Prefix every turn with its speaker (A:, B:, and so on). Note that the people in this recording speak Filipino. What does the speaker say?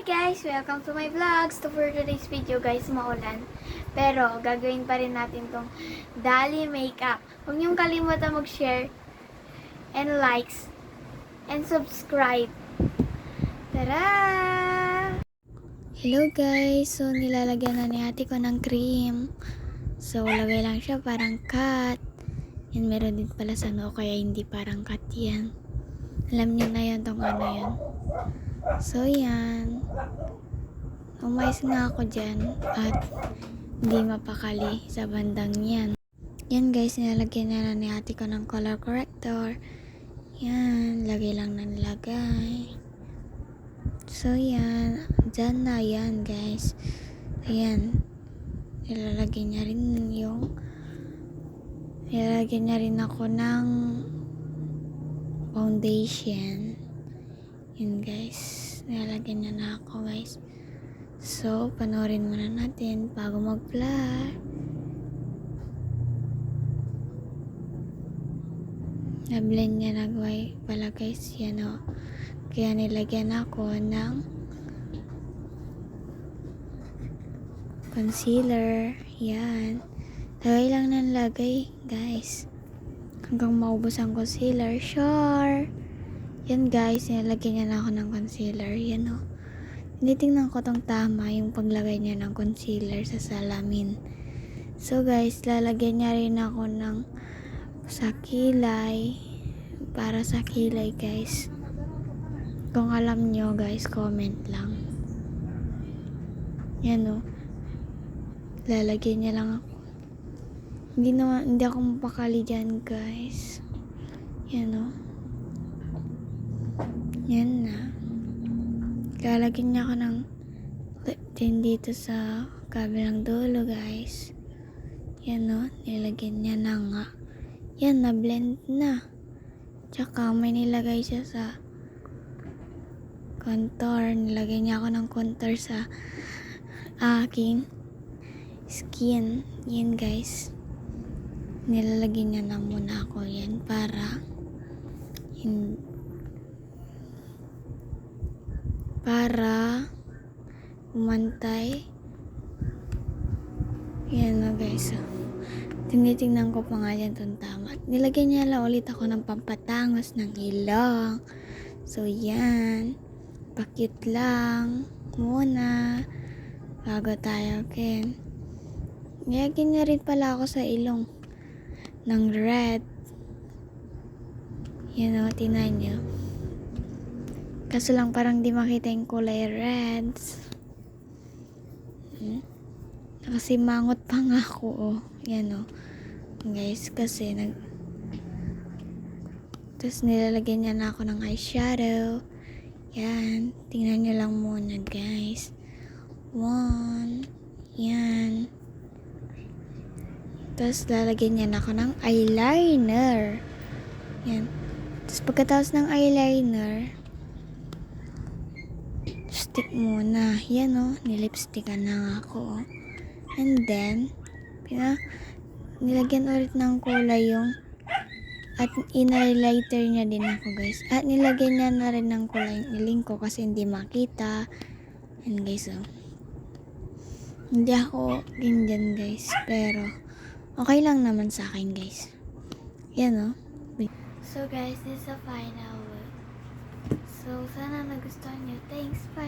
A: Hi guys! Welcome to my vlogs. So for today's video guys, maulan. Pero gagawin pa rin natin tong Dali Makeup. Huwag niyong kalimutan mag-share and likes and subscribe. Tara! Hello guys! So nilalagyan na ni ate ko ng cream. So lagay lang siya parang cut. And meron din pala sa noo kaya hindi parang cut yan. Alam niyo na yan tong ano yan. So, yan. Umayos nga ako dyan at hindi mapakali sa bandang yan. Yan guys, nilalagyan na ni ate ko ng color corrector. Yan, lagay lang na nilagay. So, yan. Dyan na yan guys. Ayan. Nilalagyan niya rin ako ng foundation. Yun guys. Nilalagyan niya na ako guys. So, panoorin muna natin bago mag-apply. Na-blend niya na pala guys. Yan o. Kaya nilagyan ako ng concealer. Yan. Lagay lang ng lagay guys. Hanggang maubos ang concealer. Sure! Yan guys, nilagyan niya na ako ng concealer. Yan o. Tinitingnan ko tong tama yung paglagay niya ng concealer sa salamin. So guys, lalagyan niya rin ako ng sa kilay. Para sa kilay guys. Kung alam nyo guys, comment lang. Yan o. Lalagyan niya lang ako. Hindi ako mapakali dyan guys. Yan o. Yan na. Lalagyan niya ako ng lip tint dito sa kabilang dulo guys. Yan o. Nilagyan niya na nga. Yan na. Blend na. Tsaka may nilagay siya sa contour. Nilagyan niya ako ng contour sa aking skin. Yan guys. Nilalagyan niya na muna ako yan para umantay. Yan na guys. Tinitingnan ko pa nga yan itong tama. Nilagyan niya lang ulit ako ng pampatangos ng ilong. So yan. Pakit lang muna bago tayo ken. Nilagyan niya rin pala ako sa ilong ng red. Yan o. Tingnan niyo. Kaso lang parang di makita yung kulay reds. Nakasimangot pa nga ako, oh. Yan, oh. Guys, kasi tapos nilalagyan niya na ako ng eyeshadow. Yan. Tingnan niyo lang muna, guys. 1. Yan. Tapos lalagyan niya na ako ng eyeliner. Yan. Tapos pagkatapos ng eyeliner, stick muna. Yan o. Nilipstickan na nga ako. Oh. And then, nilagyan ulit ng kulay yung at in-highlighter niya din ako guys. At nilagyan niya na rin ng kulay yung iling ko kasi hindi makita. And guys, oh. Hindi ako ganyan guys. Pero, okay lang naman sa akin guys. Yan o. So guys, this is the final look. So, sana nagustuhan nyo. Thanks, bye!